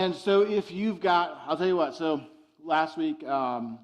And so if you've got, I'll tell you what, so last week, I'm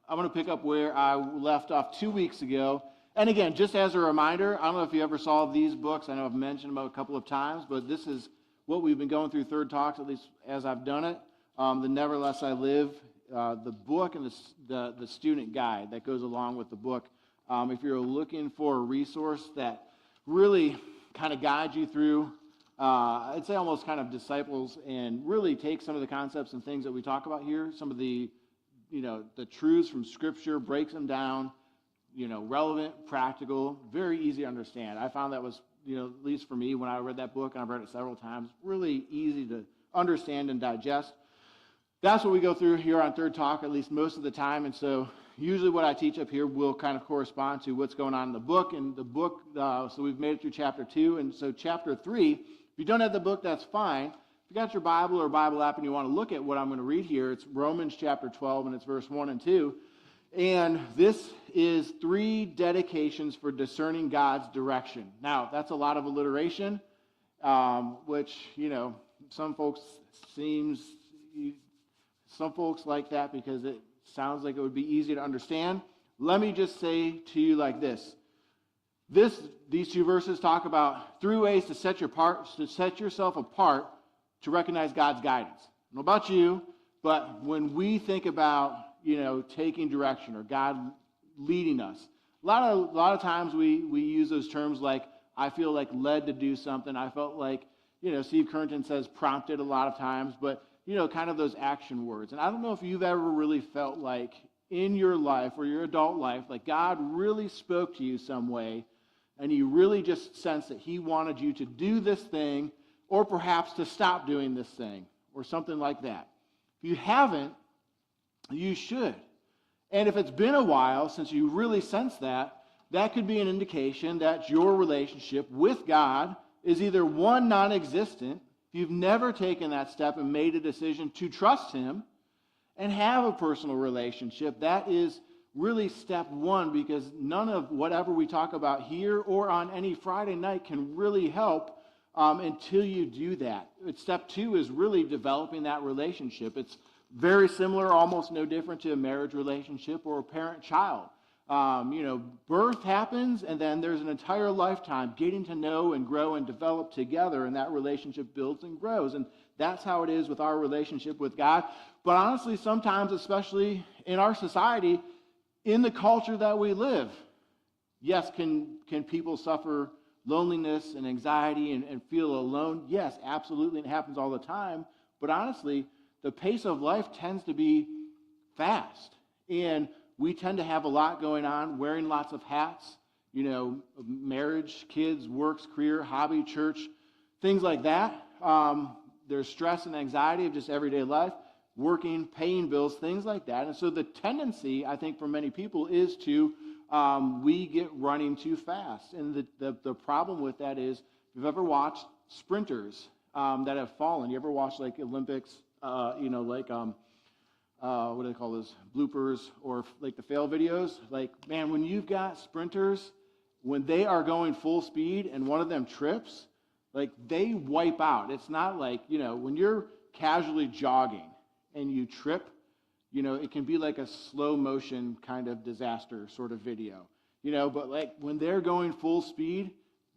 going to pick up where I left off 2 weeks ago. And again, just as a reminder, I don't know if you ever saw these books. I know I've mentioned them a couple of times, but this is what we've been going through Third Talks, at least as I've done it. The Nevertheless I Live, the book, and the student guide that goes along with the book. If you're looking for a resource that really kind of guides you through, I'd say almost kind of disciples and really take some of the concepts and things that we talk about here, some of the, the truths from Scripture, breaks them down, relevant, practical, very easy to understand. I found that was, at least for me, when I read that book, and I've read it several times, really easy to understand and digest. That's what we go through here on Third Talk, at least most of the time. And so usually what I teach up here will kind of correspond to what's going on in the book. And the book, so we've made it through chapter 2. And so chapter 3, if you don't have the book, that's fine. If you got your Bible or Bible app and you want to look at what I'm going to read here, it's Romans chapter 12, and it's verse 1 and 2. And this is 3 dedications for discerning God's direction. Now, that's a lot of alliteration, which, some folks like that because it sounds like it would be easy to understand. Let me just say to you like this. These 2 verses talk about 3 ways to set yourself apart to recognize God's guidance. I don't know about you, but when we think about, taking direction or God leading us, a lot of times we use those terms like, I feel like led to do something. I felt like, Steve Currington says prompted a lot of times, but kind of those action words. And I don't know if you've ever really felt like in your life or your adult life, like God really spoke to you some way and you really just sensed that he wanted you to do this thing or perhaps to stop doing this thing or something like that. If you haven't, you should. And if it's been a while since you really sensed that, that could be an indication that your relationship with God is either one, non-existent. If you've never taken that step and made a decision to trust him and have a personal relationship, that is really step 1, because none of whatever we talk about here or on any Friday night can really help until you do that. Step 2 is really developing that relationship. It's very similar, almost no different to a marriage relationship or a parent-child. Birth happens, and then there's an entire lifetime getting to know and grow and develop together, and that relationship builds and grows. And that's how it is with our relationship with God. But honestly, sometimes, especially in our society, in the culture that we live, yes, can people suffer loneliness and anxiety and feel alone? Yes, absolutely, and it happens all the time. But honestly, the pace of life tends to be fast, and we tend to have a lot going on, wearing lots of hats, marriage, kids, works, career, hobby, church, things like that. There's stress and anxiety of just everyday life, working, paying bills, things like that. And so the tendency, I think, for many people is to, we get running too fast. And the problem with that is, if you've ever watched sprinters that have fallen, you ever watch like Olympics, what do they call those, bloopers or like the fail videos? Like, man, when you've got sprinters, when they are going full speed and one of them trips, like they wipe out. It's not like, when you're casually jogging and you trip, it can be like a slow motion kind of disaster sort of video, but like when they're going full speed,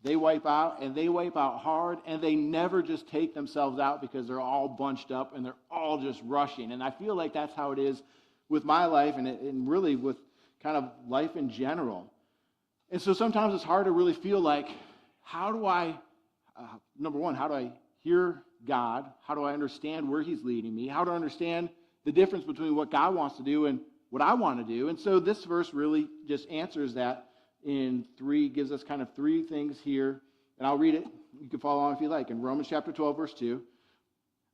they wipe out, and they wipe out hard, and they never just take themselves out because they're all bunched up and they're all just rushing. And I feel like that's how it is with my life and really with kind of life in general. And so sometimes it's hard to really feel like, how do I, number one, how do I hear God? How do I understand where he's leading me? How do I understand the difference between what God wants to do and what I want to do? And so this verse really just answers that. Gives us kind of 3 things here, and I'll read it. You can follow on if you like. In Romans chapter 12, verse 2,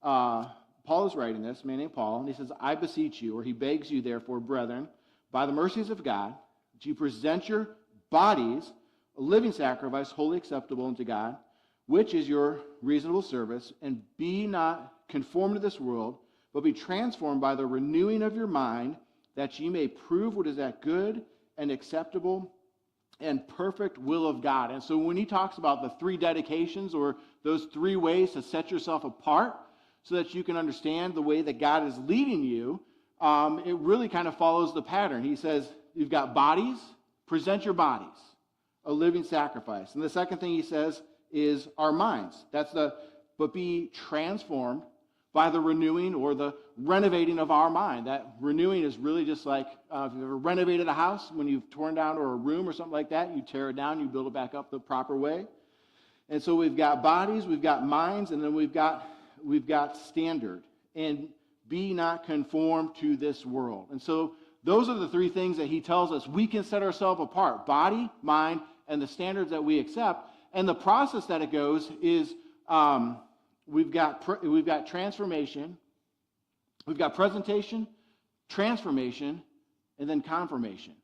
Paul is writing this, a man named Paul, and he says, I beseech you, or he begs you, therefore, brethren, by the mercies of God, that you present your bodies a living sacrifice, wholly acceptable unto God, which is your reasonable service, and be not conformed to this world, but be transformed by the renewing of your mind, that ye may prove what is that good and acceptable and perfect will of God. And so when he talks about the 3 dedications or those 3 ways to set yourself apart, so that you can understand the way that God is leading you, it really kind of follows the pattern. He says, you've got bodies, present your bodies, a living sacrifice. And the second thing he says is our minds. But be transformed by the renewing or the renovating of our mind. That renewing is really just like if you've ever renovated a house, when you've torn down or a room or something like that, you tear it down, you build it back up the proper way. And so we've got bodies, we've got minds, and then we've got standard. And be not conformed to this world. And so those are the three things that he tells us we can set ourselves apart: body, mind, and the standards that we accept. And the process that it goes is we've got transformation, we've got presentation, transformation, and then confirmation.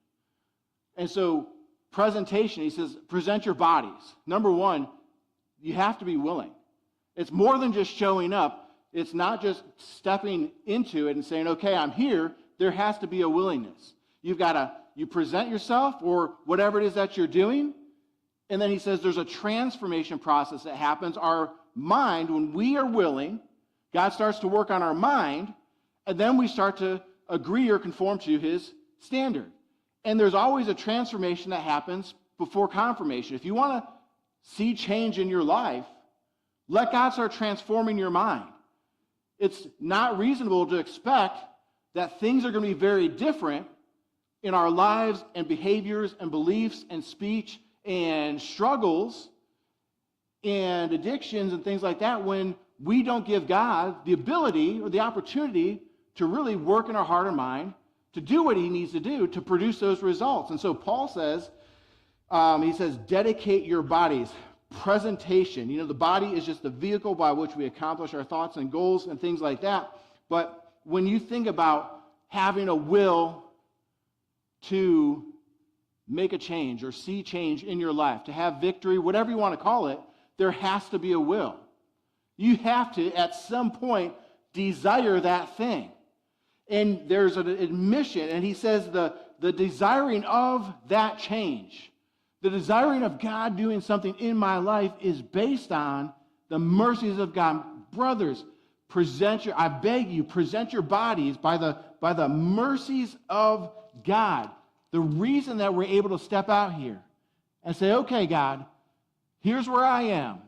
And so presentation, he says, present your bodies. Number one, you have to be willing. It's more than just showing up. It's not just stepping into it and saying, okay, I'm here. There has to be a willingness. You present yourself or whatever it is that you're doing. And then he says there's a transformation process that happens. Our mind, when we are willing, God starts to work on our mind, and then we start to agree or conform to his standard. And there's always a transformation that happens before confirmation. If you want to see change in your life, let God start transforming your mind. It's not reasonable to expect that things are going to be very different in our lives and behaviors and beliefs and speech and struggles and addictions and things like that when we don't give God the ability or the opportunity to really work in our heart and mind to do what he needs to do to produce those results. And so Paul says, dedicate your bodies. Presentation. The body is just the vehicle by which we accomplish our thoughts and goals and things like that. But when you think about having a will to make a change or see change in your life, to have victory, whatever you want to call it, there has to be a will. You have to, at some point, desire that thing. And there's an admission, and he says the desiring of that change, the desiring of God doing something in my life is based on the mercies of God. Brothers, I beg you, present your bodies by the mercies of God. The reason that we're able to step out here and say, okay, God, here's where I am.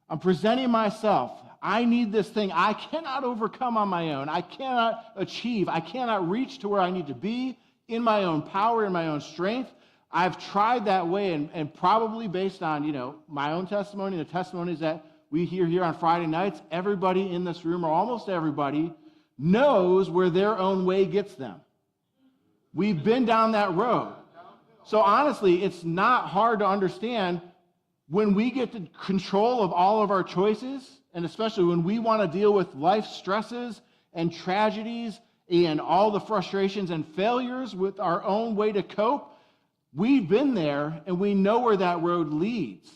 I'm presenting myself. I need this thing. I cannot overcome on my own. I cannot achieve. I cannot reach to where I need to be in my own power, in my own strength. I've tried that way, and probably based on, my own testimony, the testimonies that we hear here on Friday nights, everybody in this room, or almost everybody, knows where their own way gets them. We've been down that road. So honestly, it's not hard to understand when we get to control of all of our choices, and especially when we want to deal with life stresses and tragedies and all the frustrations and failures with our own way to cope. We've been there, and we know where that road leads.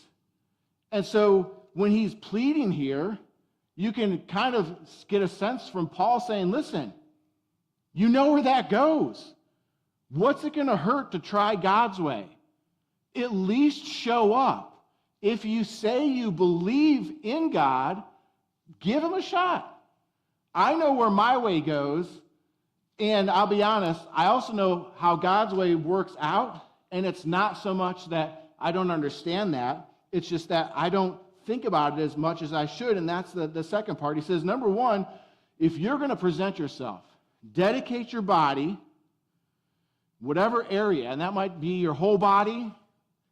And so when he's pleading here, you can kind of get a sense from Paul saying, listen, you know where that goes. What's it going to hurt to try God's way? At least show up. If you say you believe in God, give him a shot. I know where my way goes, and I'll be honest, I also know how God's way works out. And it's not so much that I don't understand that. It's just that I don't think about it as much as I should. And that's the second part. He says, number one, if you're going to present yourself, dedicate your body, whatever area, and that might be your whole body,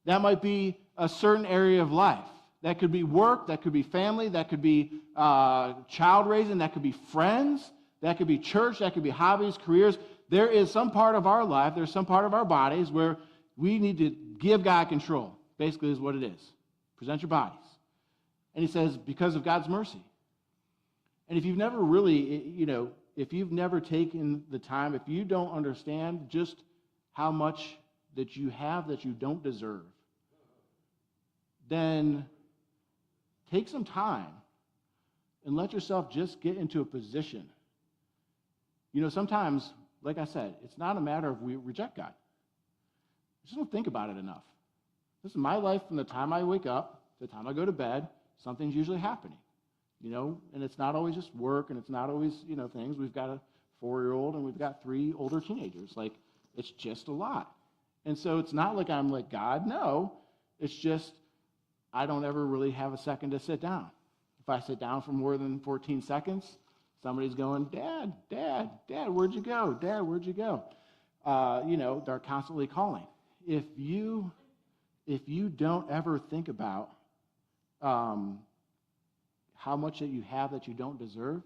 that might be a certain area of life. That could be work, that could be family, that could be child raising, that could be friends, that could be church, that could be hobbies, careers. There is some part of our life, there's some part of our bodies where we need to give God control, basically is what it is. Present your bodies. And he says, because of God's mercy. And if you've never really, if you've never taken the time, if you don't understand just how much that you have that you don't deserve, then take some time and let yourself just get into a position. Sometimes, like I said, it's not a matter of we reject God. Just don't think about it enough. This is my life from the time I wake up to the time I go to bed. Something's usually happening. and it's not always just work, and it's not always, things. We've got a 4-year-old, and we've got 3 older teenagers. Like, it's just a lot. And so it's not like I'm like, God, no. It's just I don't ever really have a second to sit down. If I sit down for more than 14 seconds, somebody's going, Dad, where'd you go? Dad, where'd you go? They're constantly calling. If you don't ever think about how much that you have that you don't deserve,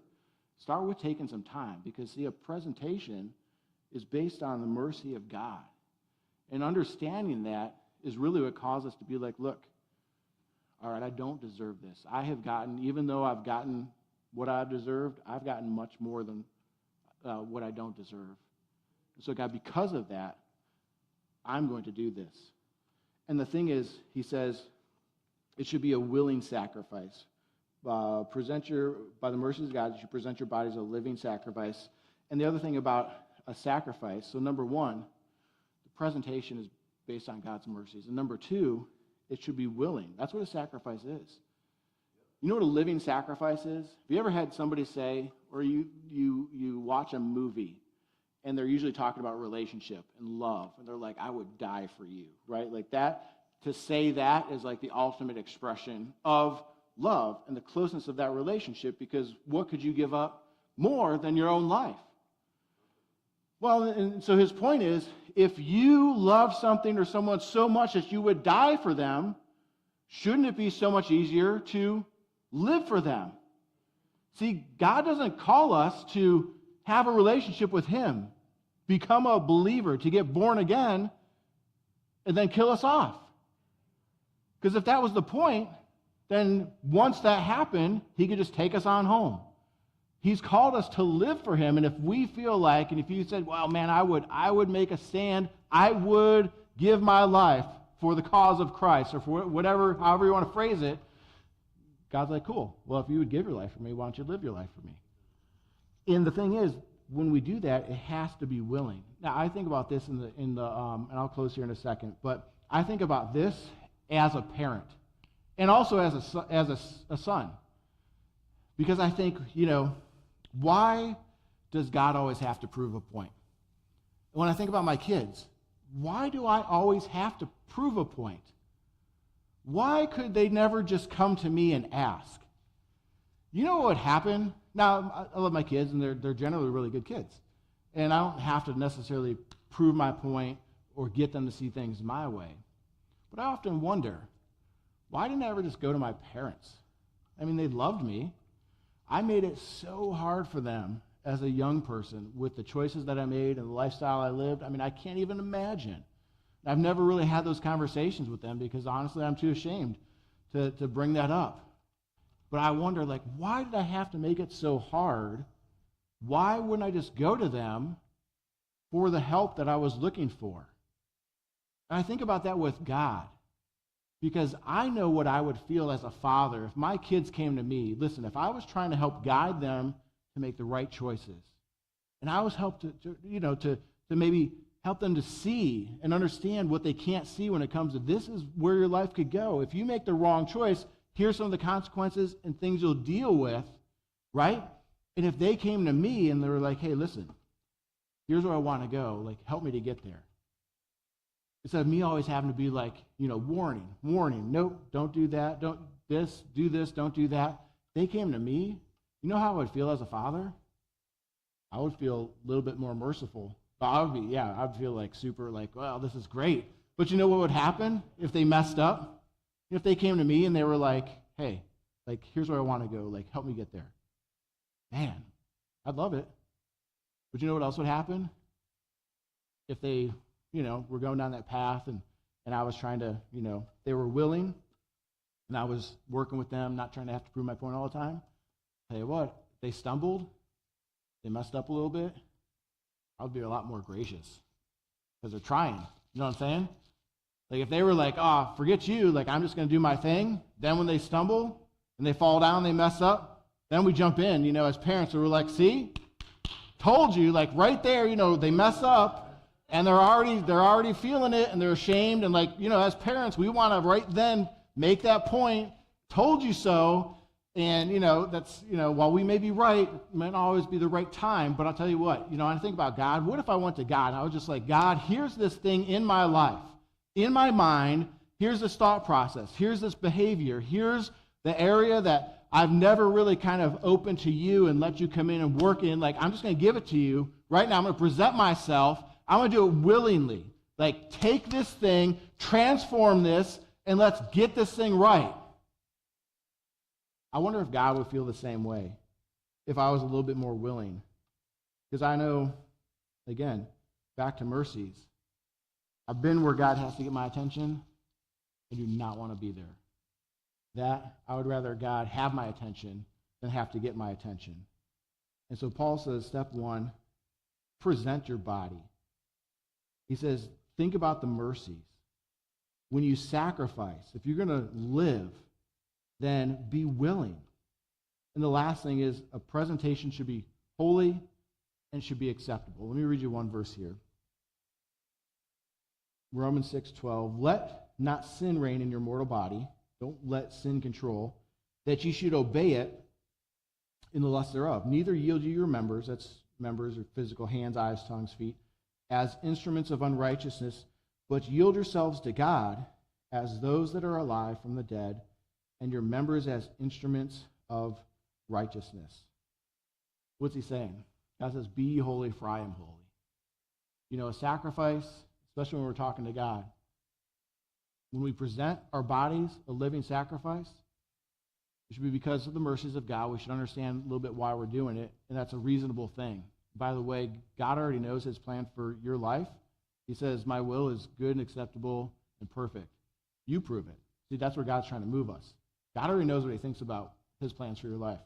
start with taking some time, because, see, a presentation is based on the mercy of God. And understanding that is really what causes us to be like, look, all right, I don't deserve this. I have gotten, even though I've gotten what I've deserved, I've gotten much more than what I don't deserve. So, God, because of that, I'm going to do this. And the thing is, he says, it should be a willing sacrifice. By the mercies of God, you should present your bodies a living sacrifice. And the other thing about a sacrifice, so number one, the presentation is based on God's mercies. And number two, it should be willing. That's what a sacrifice is. You know what a living sacrifice is? Have you ever had somebody say, or you watch a movie, and they're usually talking about relationship and love, and they're like, I would die for you, right? Like that, to say that is like the ultimate expression of love and the closeness of that relationship, because what could you give up more than your own life? Well, and so his point is, if you love something or someone so much that you would die for them, shouldn't it be so much easier to live for them? See, God doesn't call us to have a relationship with him, become a believer, to get born again, and then kill us off. Because if that was the point, then once that happened, he could just take us on home. He's called us to live for him, and if we feel like, and if you said, well, man, I would make a stand, I would give my life for the cause of Christ, or for whatever, however you want to phrase it, God's like, cool. Well, if you would give your life for me, why don't you live your life for me? And the thing is, when we do that, it has to be willing. Now, I think about this and I'll close here in a second, but I think about this as a parent, and also as a son, because I think, why does God always have to prove a point? When I think about my kids, why do I always have to prove a point? Why could they never just come to me and ask? You know what would happen? Now, I love my kids, and they're generally really good kids. And I don't have to necessarily prove my point or get them to see things my way. But I often wonder, why didn't I ever just go to my parents? I mean, they loved me. I made it so hard for them as a young person with the choices that I made and the lifestyle I lived. I mean, I can't even imagine. I've never really had those conversations with them because, honestly, I'm too ashamed to bring that up. But I wonder, why did I have to make it so hard? Why wouldn't I just go to them for the help that I was looking for? And I think about that with God, because I know what I would feel as a father if my kids came to me. Listen, if I was trying to help guide them to make the right choices, and I was helped to maybe help them to see and understand what they can't see when it comes to this is where your life could go. If you make the wrong choice, here's some of the consequences and things you'll deal with, right? And if they came to me and they were like, hey, listen, here's where I want to go, help me to get there. Instead of me always having to be warning, nope, don't do that, do this, don't do that. They came to me, you know how I would feel as a father? I would feel a little bit more merciful. I'd feel super well, this is great. But you know what would happen if they messed up? If they came to me and they were like, hey, here's where I want to go, help me get there. Man, I'd love it. But you know what else would happen? If they, were going down that path and I was trying to, they were willing and I was working with them, not trying to have to prove my point all the time. Tell you what, they stumbled, they messed up a little bit, I would be a lot more gracious because they're trying. You know what I'm saying? If they were forget you, I'm just going to do my thing. Then when they stumble and they fall down, they mess up, then we jump in, as parents, we're like, see, told you, right there, they mess up and they're already feeling it and they're ashamed. And as parents, we want to right then make that point, told you so. And, that's, while we may be right, it may not always be the right time, but I'll tell you what, I think about God. What if I went to God and I was just like, God, here's this thing in my life, in my mind, here's this thought process, here's this behavior, here's the area that I've never really kind of opened to you and let you come in and work in. Like, I'm just going to give it to you right now. I'm going to present myself. I'm going to do it willingly. Like, take this thing, transform this, and let's get this thing right. I wonder if God would feel the same way if I was a little bit more willing. Because I know, again, back to mercies, I've been where God has to get my attention. I do not want to be there. That, I would rather God have my attention than have to get my attention. And so Paul says, step one, present your body. He says, think about the mercies. When you sacrifice, if you're going to live, then be willing. And the last thing is a presentation should be holy and should be acceptable. Let me read you one verse here. Romans 6:12, let not sin reign in your mortal body. Don't let sin control, that you should obey it in the lust thereof. Neither yield you your members, that's members or physical hands, eyes, tongues, feet, as instruments of unrighteousness, but yield yourselves to God as those that are alive from the dead, and your members as instruments of righteousness. What's he saying? God says, be ye holy, for I am holy. A sacrifice, especially when we're talking to God, when we present our bodies a living sacrifice, it should be because of the mercies of God. We should understand a little bit why we're doing it, and that's a reasonable thing. By the way, God already knows his plan for your life. He says, my will is good and acceptable and perfect. You prove it. See, that's where God's trying to move us. God already knows what he thinks about his plans for your life.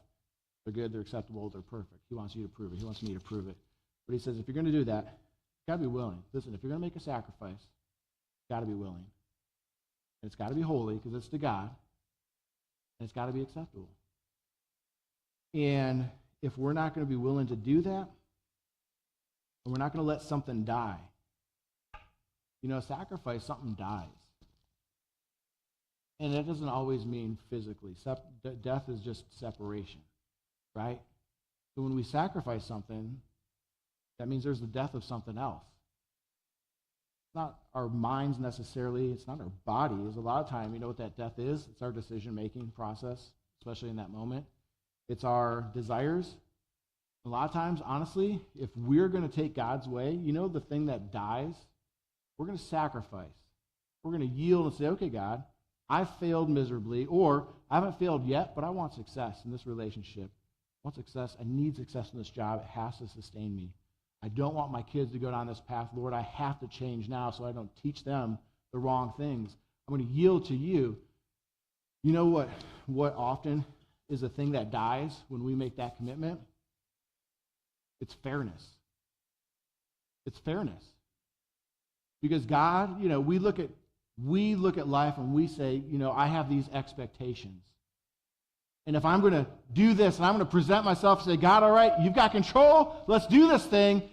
They're good, they're acceptable, they're perfect. He wants you to prove it. He wants me to prove it. But he says, if you're going to do that, you've got to be willing. Listen, if you're going to make a sacrifice, you've got to be willing. And it's got to be holy because it's to God. And it's got to be acceptable. And if we're not going to be willing to do that, and we're not going to let something die, sacrifice, something dies. And that doesn't always mean physically. Death is just separation, right? So when we sacrifice something, that means there's the death of something else. It's not our minds necessarily. It's not our bodies. A lot of time, you know what that death is? It's our decision-making process, especially in that moment. It's our desires. A lot of times, honestly, if we're going to take God's way, the thing that dies, we're going to sacrifice. We're going to yield and say, okay, God, I failed miserably, or I haven't failed yet, but I want success in this relationship. I want success. I need success in this job. It has to sustain me. I don't want my kids to go down this path. Lord, I have to change now so I don't teach them the wrong things. I'm going to yield to you. You know what often is a thing that dies when we make that commitment? It's fairness. It's fairness. Because God, we look at life and we say, I have these expectations. And if I'm going to do this and I'm going to present myself and say, God, all right, you've got control, let's do this thing,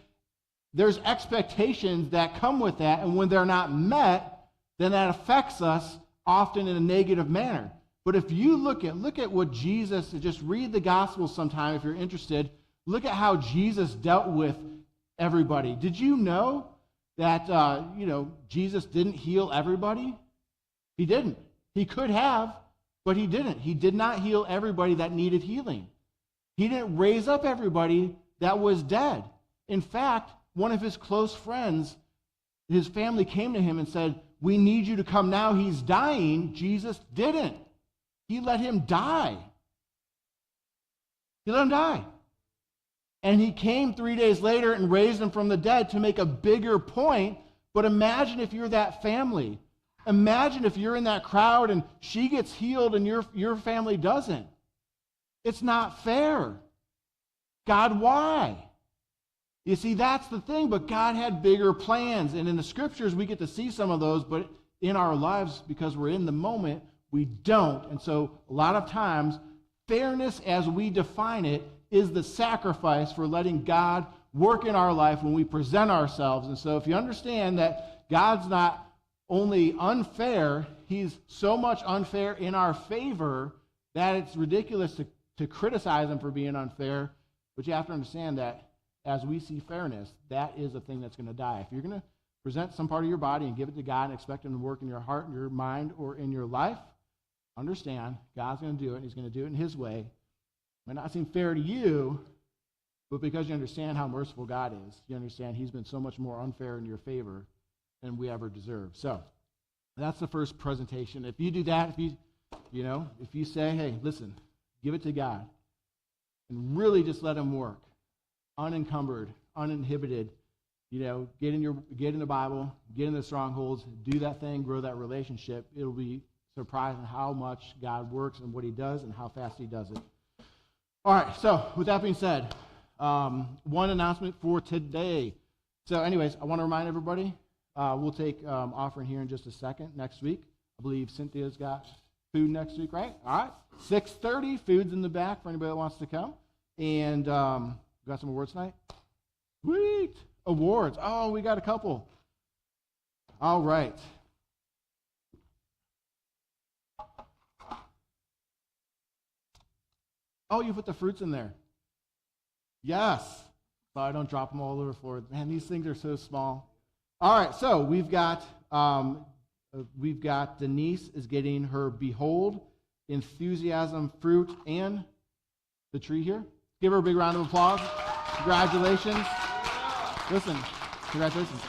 there's expectations that come with that, and when they're not met, then that affects us often in a negative manner. But if you look at what Jesus, just read the Gospels sometime if you're interested, look at how Jesus dealt with everybody. Did you know that, Jesus didn't heal everybody? He didn't. He could have, but he didn't. He did not heal everybody that needed healing. He didn't raise up everybody that was dead. In fact, one of his close friends, his family came to him and said, we need you to come now. He's dying. Jesus didn't. He let him die. He let him die. And he came 3 days later and raised him from the dead to make a bigger point. But imagine if you're that family. Imagine if you're in that crowd and she gets healed and your family doesn't. It's not fair. God, why? You see, that's the thing, but God had bigger plans. And in the scriptures, we get to see some of those, but in our lives, because we're in the moment, we don't. And so a lot of times, fairness as we define it is the sacrifice for letting God work in our life when we present ourselves. And so if you understand that God's not only unfair, he's so much unfair in our favor that it's ridiculous to to criticize them for being unfair, but you have to understand that as we see fairness, that is a thing that's going to die. If you're going to present some part of your body and give it to God and expect him to work in your heart, in your mind, or in your life, understand God's going to do it, and he's going to do it in his way. It might not seem fair to you, but because you understand how merciful God is, you understand he's been so much more unfair in your favor than we ever deserve. So that's the first presentation. If you do that, if you say, hey, listen, give it to God, and really just let him work, unencumbered, uninhibited, get in the Bible, get in the strongholds, do that thing, grow that relationship. It'll be surprising how much God works and what he does and how fast he does it. All right, so with that being said, one announcement for today. So anyways, I want to remind everybody, we'll take offering here in just a second next week. I believe Cynthia's got food next week, right? All right, 6:30, food's in the back for anybody that wants to come. And we got some awards tonight? Sweet! Awards. Oh, we got a couple. All right. Oh, you put the fruits in there. Yes. So I don't drop them all over the floor. Man, these things are so small. All right, so we've got Denise is getting her Behold, Enthusiasm fruit and the tree here. Give her a big round of applause. Congratulations. Listen, congratulations.